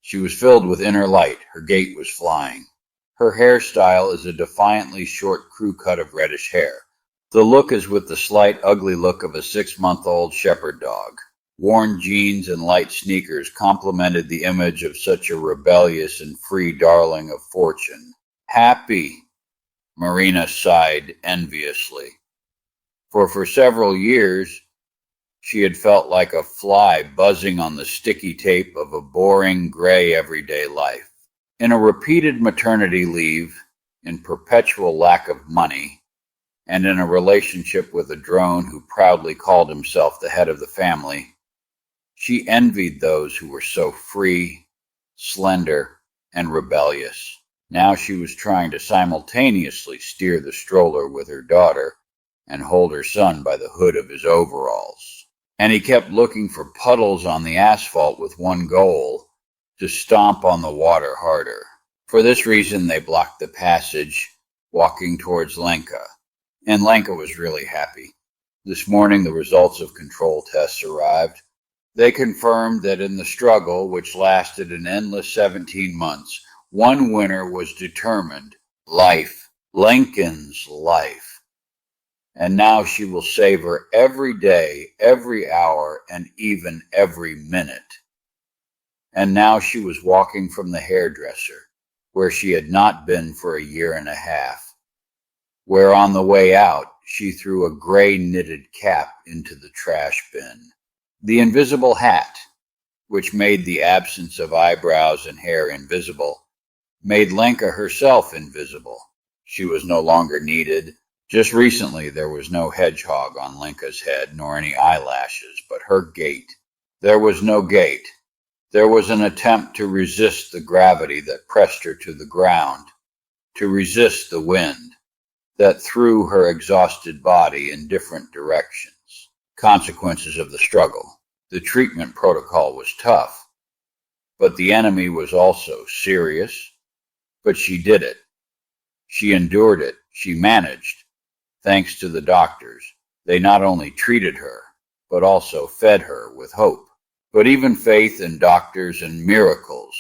She was filled with inner light. Her gait was flying. Her hairstyle is a defiantly short crew cut of reddish hair. The look is with the slight, ugly look of a 6-month-old shepherd dog. Worn jeans and light sneakers complemented the image of such a rebellious and free darling of fortune. Happy, Marina sighed enviously. For several years, she had felt like a fly buzzing on the sticky tape of a boring, gray everyday life. In a repeated maternity leave, in perpetual lack of money, and in a relationship with a drone who proudly called himself the head of the family, she envied those who were so free, slender, and rebellious. Now she was trying to simultaneously steer the stroller with her daughter and hold her son by the hood of his overalls. And he kept looking for puddles on the asphalt with one goal: to stomp on the water harder. For this reason, they blocked the passage, walking towards Lenka. And Lenka was really happy. This morning, the results of control tests arrived. They confirmed that in the struggle, which lasted an endless 17 months, one winner was determined: life, Lincoln's life. And now she will savor every day, every hour, and even every minute. And now she was walking from the hairdresser, where she had not been for a year and a half, where on the way out she threw a gray knitted cap into the trash bin. The invisible hat, which made the absence of eyebrows and hair invisible, made Lenka herself invisible. She was no longer needed. Just recently there was no hedgehog on Lenka's head, nor any eyelashes, but her gait. There was no gait. There was an attempt to resist the gravity that pressed her to the ground, to resist the wind that threw her exhausted body in different directions. Consequences of the struggle. The treatment protocol was tough, but the enemy was also serious. But she did it. She endured it. She managed. Thanks to the doctors. They not only treated her, but also fed her with hope. But even faith in doctors and miracles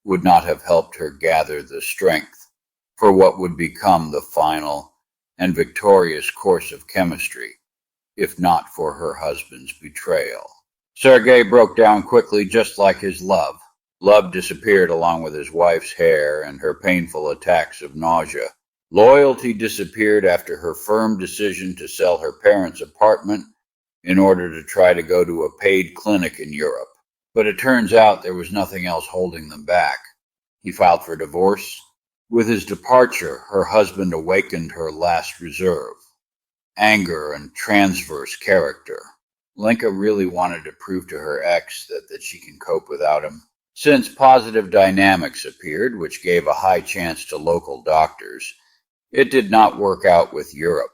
would not have helped her gather the strength for what would become the final and victorious course of chemistry, if not for her husband's betrayal. Sergei broke down quickly, just like his love. Love disappeared along with his wife's hair and her painful attacks of nausea. Loyalty disappeared after her firm decision to sell her parents' apartment in order to try to go to a paid clinic in Europe. But it turns out there was nothing else holding them back. He filed for divorce. With his departure, her husband awakened her last reserve: anger and transverse character. Lenka really wanted to prove to her ex that she can cope without him. Since positive dynamics appeared, which gave a high chance to local doctors, it did not work out with Europe.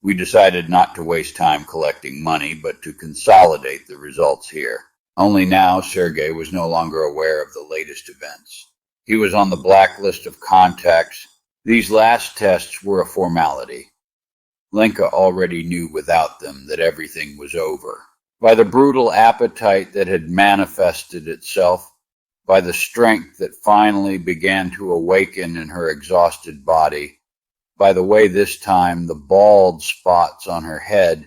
We decided not to waste time collecting money, but to consolidate the results here. Only now Sergei was no longer aware of the latest events. He was on the blacklist of contacts. These last tests were a formality. Lenka already knew without them that everything was over. By the brutal appetite that had manifested itself, by the strength that finally began to awaken in her exhausted body, by the way this time the bald spots on her head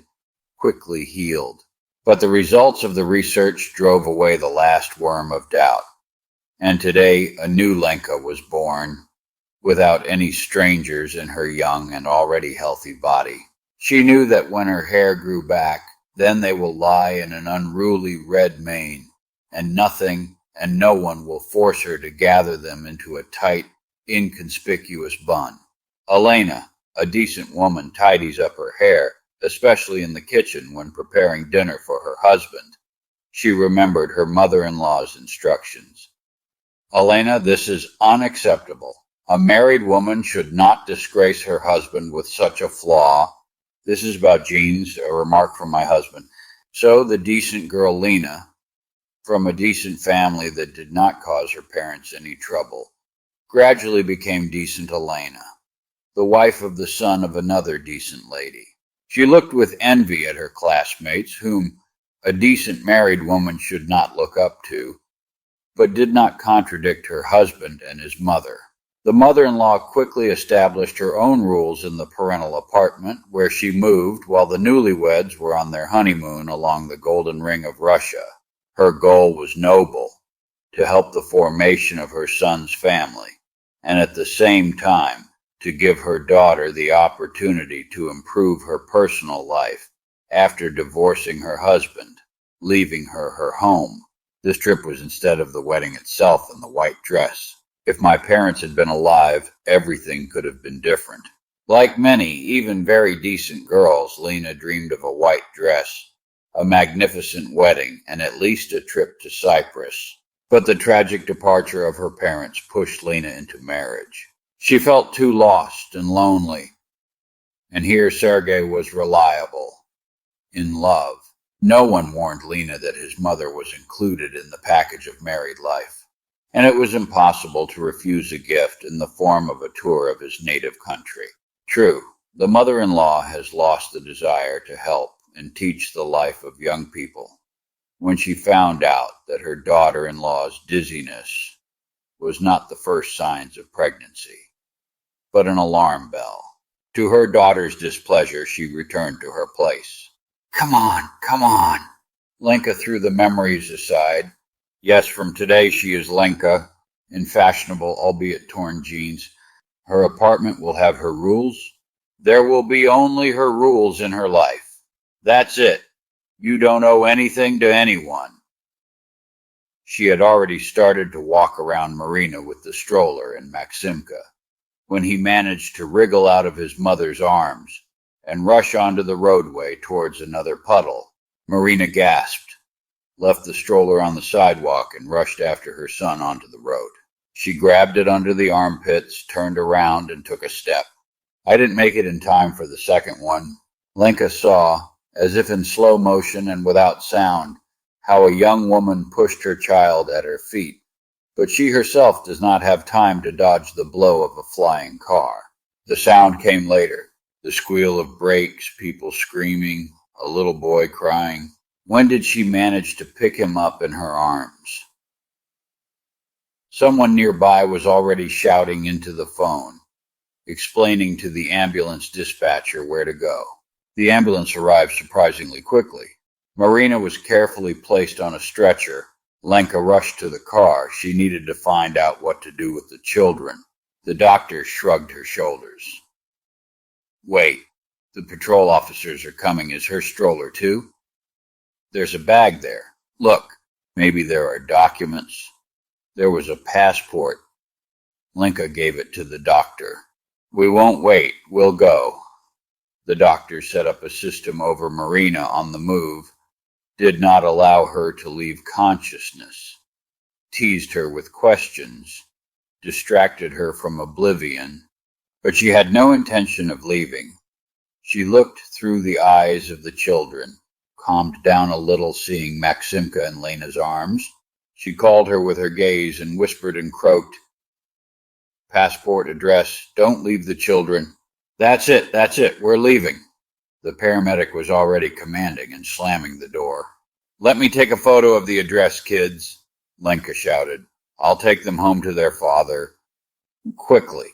quickly healed. But the results of the research drove away the last worm of doubt. And today a new Lenka was born, without any strangers in her young and already healthy body. She knew that when her hair grew back, then they will lie in an unruly red mane, and nothing and no one will force her to gather them into a tight, inconspicuous bun. Elena, a decent woman, tidies up her hair, especially in the kitchen when preparing dinner for her husband. She remembered her mother-in-law's instructions. Elena, this is unacceptable. A married woman should not disgrace her husband with such a flaw. This is about genes, a remark from my husband. So the decent girl Lena, from a decent family that did not cause her parents any trouble, gradually became decent Elena, the wife of the son of another decent lady. She looked with envy at her classmates, whom a decent married woman should not look up to, but did not contradict her husband and his mother. The mother-in-law quickly established her own rules in the parental apartment, where she moved while the newlyweds were on their honeymoon along the Golden Ring of Russia. Her goal was noble, to help the formation of her son's family, and at the same time, to give her daughter the opportunity to improve her personal life after divorcing her husband, leaving her home. This trip was instead of the wedding itself and the white dress. If my parents had been alive, everything could have been different. Like many, even very decent girls, Lena dreamed of a white dress, a magnificent wedding, and at least a trip to Cyprus. But the tragic departure of her parents pushed Lena into marriage. She felt too lost and lonely. And here Sergei was reliable, in love. No one warned Lena that his mother was included in the package of married life, and it was impossible to refuse a gift in the form of a tour of his native country. True, the mother-in-law has lost the desire to help and teach the life of young people when she found out that her daughter-in-law's dizziness was not the first signs of pregnancy, but an alarm bell. To her daughter's displeasure, she returned to her place. Come on. Lenka threw the memories aside. Yes, from today she is Lenka, in fashionable, albeit torn jeans. Her apartment will have her rules. There will be only her rules in her life. That's it. You don't owe anything to anyone. She had already started to walk around Marina with the stroller and Maximka, when he managed to wriggle out of his mother's arms and rush onto the roadway towards another puddle. Marina gasped, left the stroller on the sidewalk, and rushed after her son onto the road. She grabbed it under the armpits, turned around, and took a step. I didn't make it in time for the second one. Lenka saw, as if in slow motion and without sound, how a young woman pushed her child at her feet, but she herself does not have time to dodge the blow of a flying car. The sound came later. The squeal of brakes, people screaming, a little boy crying. When did she manage to pick him up in her arms? Someone nearby was already shouting into the phone, explaining to the ambulance dispatcher where to go. The ambulance arrived surprisingly quickly. Marina was carefully placed on a stretcher. Lenka rushed to the car. She needed to find out what to do with the children. The doctor shrugged her shoulders. Wait, the patrol officers are coming. Is her stroller too? There's a bag there. Look, maybe there are documents. There was a passport. Lenka gave it to the doctor. We won't wait. We'll go. The doctor set up a system over Marina on the move, did not allow her to leave consciousness, teased her with questions, distracted her from oblivion, but she had no intention of leaving. She looked through the eyes of the children, calmed down a little seeing Maximka in Lena's arms. She called her with her gaze and whispered and croaked, Passport, address, don't leave the children. That's it, we're leaving. The paramedic was already commanding and slamming the door. Let me take a photo of the address, kids, Lenka shouted. I'll take them home to their father. Quickly.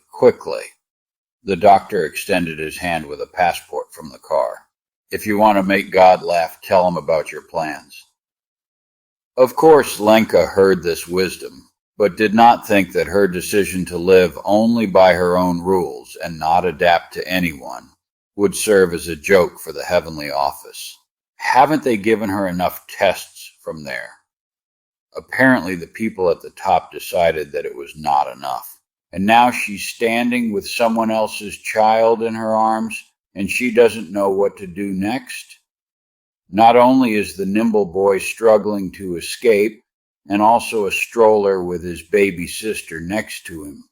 The doctor extended his hand with a passport from the car. If you want to make God laugh, tell him about your plans. Of course, Lenka heard this wisdom, but did not think that her decision to live only by her own rules and not adapt to anyone would serve as a joke for the heavenly office. Haven't they given her enough tests from there? Apparently the people at the top decided that it was not enough. And now she's standing with someone else's child in her arms, and she doesn't know what to do next. Not only is the nimble boy struggling to escape, and also a stroller with his baby sister next to him.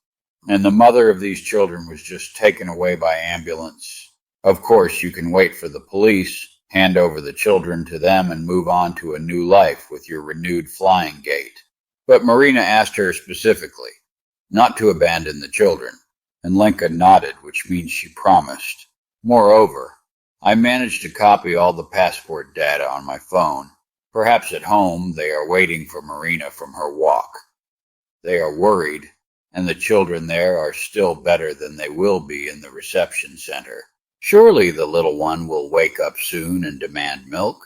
And the mother of these children was just taken away by ambulance. Of course, you can wait for the police, hand over the children to them, and move on to a new life with your renewed flying gait. But Marina asked her specifically not to abandon the children, and Lenka nodded, which means she promised. Moreover, I managed to copy all the passport data on my phone. Perhaps at home they are waiting for Marina from her walk. They are worried, and the children there are still better than they will be in the reception center. Surely the little one will wake up soon and demand milk.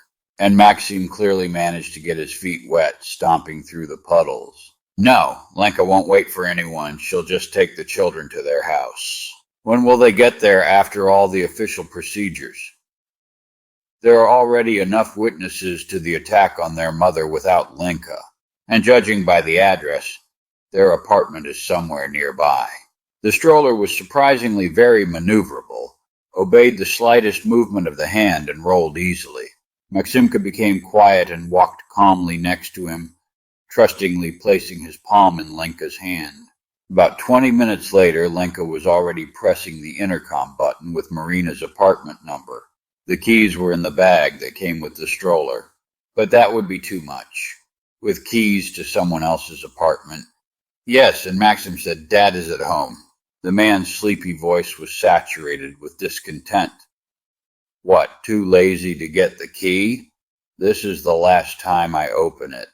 And Maxim clearly managed to get his feet wet, stomping through the puddles. No, Lenka won't wait for anyone. She'll just take the children to their house. When will they get there after all the official procedures? There are already enough witnesses to the attack on their mother without Lenka, and judging by the address, their apartment is somewhere nearby. The stroller was surprisingly very maneuverable, obeyed the slightest movement of the hand, and rolled easily. Maximka became quiet and walked calmly next to him, trustingly placing his palm in Lenka's hand. About 20 minutes later, Lenka was already pressing the intercom button with Marina's apartment number. The keys were in the bag that came with the stroller, but that would be too much. With keys to someone else's apartment. Yes, and Maxim said, "Dad is at home." The man's sleepy voice was saturated with discontent. What, too lazy to get the key? This is the last time I open it.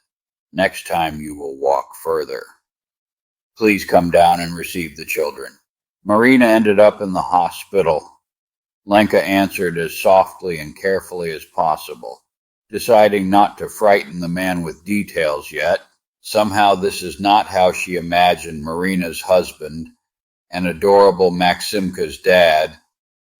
Next time you will walk further. Please come down and receive the children. Marina ended up in the hospital. Lenka answered as softly and carefully as possible, deciding not to frighten the man with details yet. Somehow this is not how she imagined Marina's husband and adorable Maximka's dad,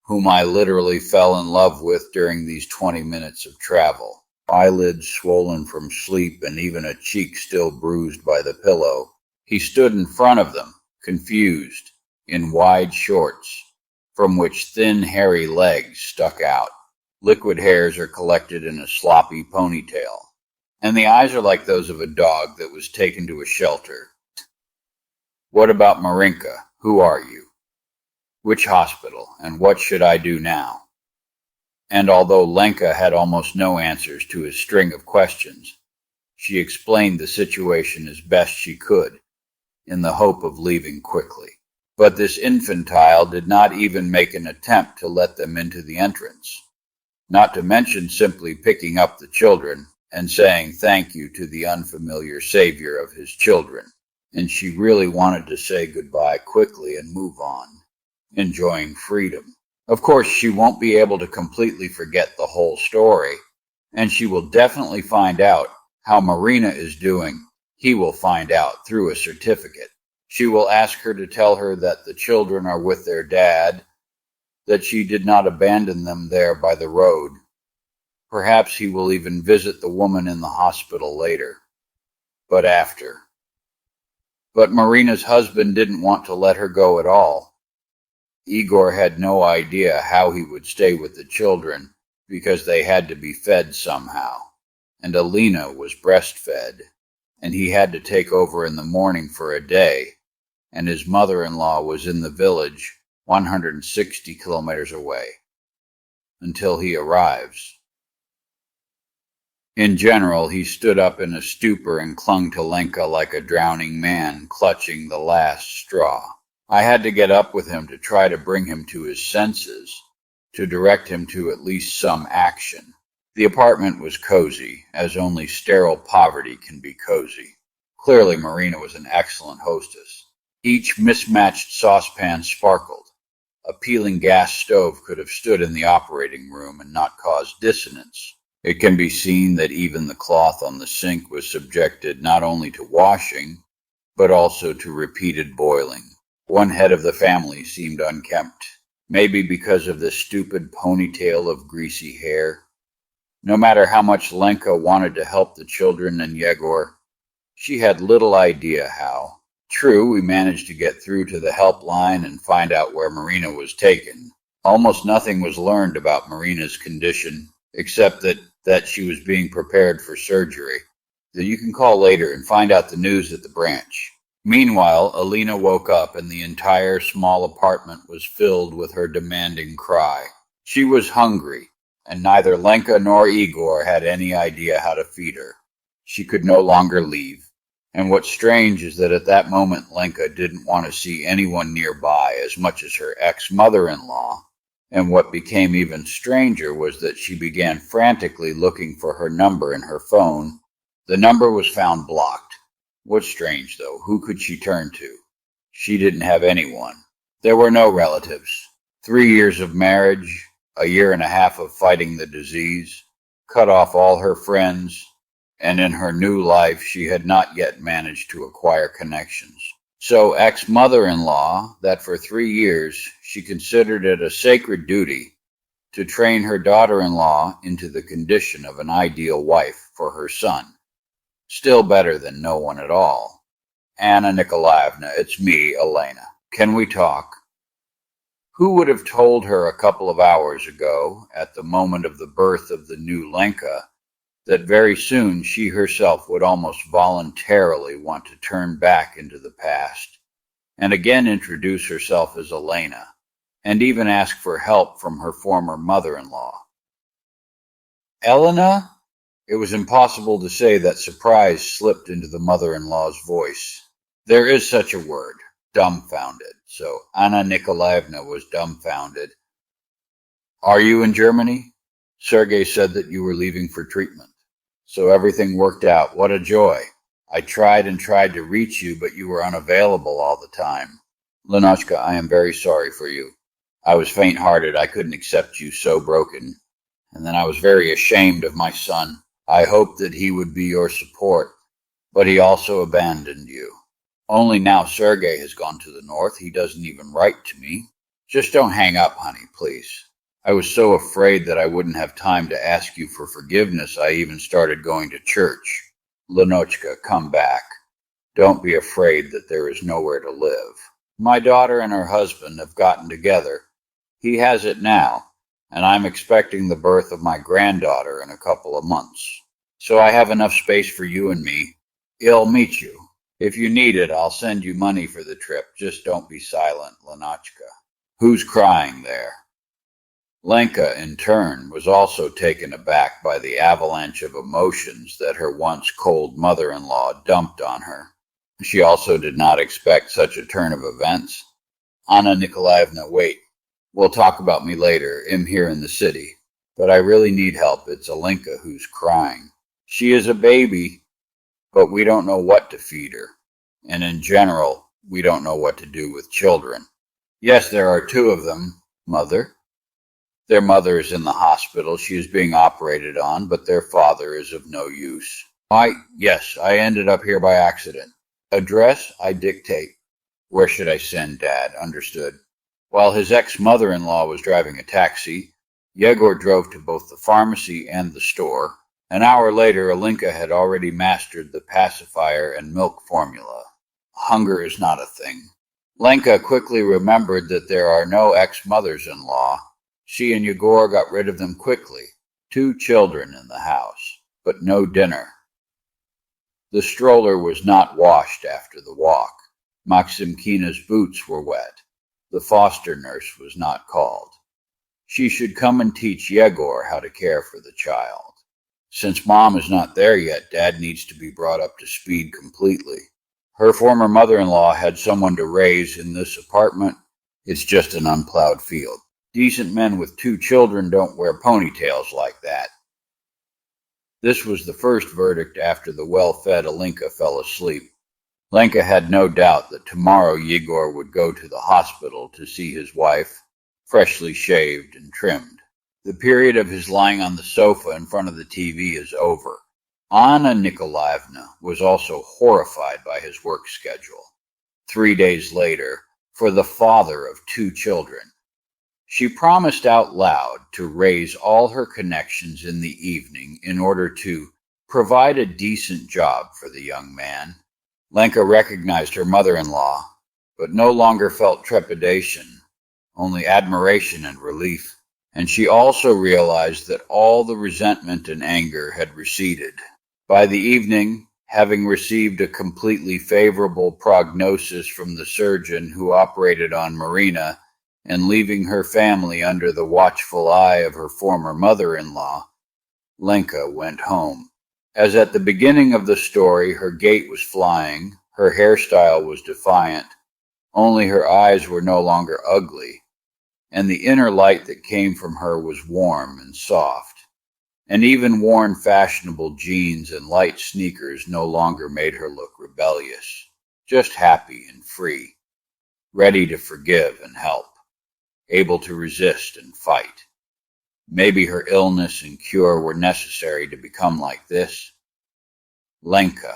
whom I literally fell in love with during these 20 minutes of travel. Eyelids swollen from sleep and even a cheek still bruised by the pillow. He stood in front of them, confused, in wide shorts, from which thin, hairy legs stuck out. Liquid hairs are collected in a sloppy ponytail, and the eyes are like those of a dog that was taken to a shelter. What about Marinka? Who are you? Which hospital? And what should I do now? And although Lenka had almost no answers to his string of questions, she explained the situation as best she could, in the hope of leaving quickly. But this infantile did not even make an attempt to let them into the entrance, not to mention simply picking up the children and saying thank you to the unfamiliar savior of his children. And she really wanted to say goodbye quickly and move on, enjoying freedom. Of course, she won't be able to completely forget the whole story, and she will definitely find out how Marina is doing. He will find out through a certificate. She will ask her to tell her that the children are with their dad, that she did not abandon them there by the road. Perhaps he will even visit the woman in the hospital later, but after. But Marina's husband didn't want to let her go at all. Igor had no idea how he would stay with the children because they had to be fed somehow, and Alina was breastfed, and he had to take over in the morning for a day, and his mother-in-law was in the village 160 kilometers away until he arrives. In general, he stood up in a stupor and clung to Lenka like a drowning man clutching the last straw. I had to get up with him to try to bring him to his senses, to direct him to at least some action. The apartment was cozy, as only sterile poverty can be cozy. Clearly, Marina was an excellent hostess. Each mismatched saucepan sparkled. A peeling gas stove could have stood in the operating room and not caused dissonance. It can be seen that even the cloth on the sink was subjected not only to washing, but also to repeated boiling. One head of the family seemed unkempt, maybe because of the stupid ponytail of greasy hair. No matter how much Lenka wanted to help the children and Yegor, she had little idea how. True, we managed to get through to the helpline and find out where Marina was taken. Almost nothing was learned about Marina's condition, except that she was being prepared for surgery. That you can call later and find out the news at the branch. Meanwhile, Alina woke up and the entire small apartment was filled with her demanding cry. She was hungry, and neither Lenka nor Igor had any idea how to feed her. She could no longer leave. And what's strange is that at that moment Lenka didn't want to see anyone nearby as much as her ex-mother-in-law And what became even stranger was that she began frantically looking for her number in her phone. The number was found blocked. What's strange, though, who could she turn to? She didn't have anyone. There were no relatives. 3 years of marriage, a year and a half of fighting the disease, cut off all her friends, and in her new life she had not yet managed to acquire connections. So ex-mother-in-law, that for 3 years she considered it a sacred duty to train her daughter-in-law into the condition of an ideal wife for her son. Still better than no one at all. Anna Nikolaevna, it's me, Elena. Can we talk? Who would have told her a couple of hours ago, at the moment of the birth of the new Lenka, that very soon she herself would almost voluntarily want to turn back into the past, and again introduce herself as Elena, and even ask for help from her former mother-in-law? Elena? It was impossible to say that surprise slipped into the mother-in-law's voice. There is such a word, dumbfounded, so Anna Nikolaevna was dumbfounded. Are you in Germany? Sergei said that you were leaving for treatment. So everything worked out. What a joy. I tried and tried to reach you, but you were unavailable all the time. Lenotchka, I am very sorry for you. I was faint-hearted. I couldn't accept you so broken. And then I was very ashamed of my son. I hoped that he would be your support, but he also abandoned you. Only now Sergei has gone to the north. He doesn't even write to me. Just don't hang up, honey, please. I was so afraid that I wouldn't have time to ask you for forgiveness, I even started going to church. Lenotchka, come back. Don't be afraid that there is nowhere to live. My daughter and her husband have gotten together. He has it now, and I'm expecting the birth of my granddaughter in a couple of months. So I have enough space for you and me. I'll meet you. If you need it, I'll send you money for the trip. Just don't be silent, Lenotchka. Who's crying there? Lenka, in turn, was also taken aback by the avalanche of emotions that her once cold mother-in-law dumped on her. She also did not expect such a turn of events. Anna Nikolaevna, wait. We'll talk about me later. I'm here in the city. But I really need help. It's Alenka who's crying. She is a baby, but we don't know what to feed her. And in general, we don't know what to do with children. Yes, there are 2 of them, Mother. Their mother is in the hospital. She is being operated on, but their father is of no use. Yes, I ended up here by accident. Address, I dictate. Where should I send, Dad? Understood. While his ex-mother-in-law was driving a taxi, Yegor drove to both the pharmacy and the store. An hour later, Alenka had already mastered the pacifier and milk formula. Hunger is not a thing. Lenka quickly remembered that there are no ex-mothers-in-law. She and Yegor got rid of them quickly. 2 children in the house, but no dinner. The stroller was not washed after the walk. Maximkina's boots were wet. The foster nurse was not called. She should come and teach Yegor how to care for the child. Since Mom is not there yet, Dad needs to be brought up to speed completely. Her former mother-in-law had someone to raise in this apartment. It's just an unplowed field. Decent men with 2 children don't wear ponytails like that. This was the first verdict after the well-fed Alenka fell asleep. Lenka had no doubt that tomorrow Yegor would go to the hospital to see his wife, freshly shaved and trimmed. The period of his lying on the sofa in front of the TV is over. Anna Nikolaevna was also horrified by his work schedule. 3 days later, for the father of 2 children, she promised out loud to raise all her connections in the evening in order to provide a decent job for the young man. Lenka recognized her mother-in-law, but no longer felt trepidation, only admiration and relief. And she also realized that all the resentment and anger had receded. By the evening, having received a completely favorable prognosis from the surgeon who operated on Marina, and leaving her family under the watchful eye of her former mother-in-law, Lenka went home. As at the beginning of the story, her gait was flying, her hairstyle was defiant, only her eyes were no longer ugly. and the inner light that came from her was warm and soft. And even worn fashionable jeans and light sneakers no longer made her look rebellious, just happy and free, ready to forgive and help, able to resist and fight. Maybe her illness and cure were necessary to become like this. Lenka,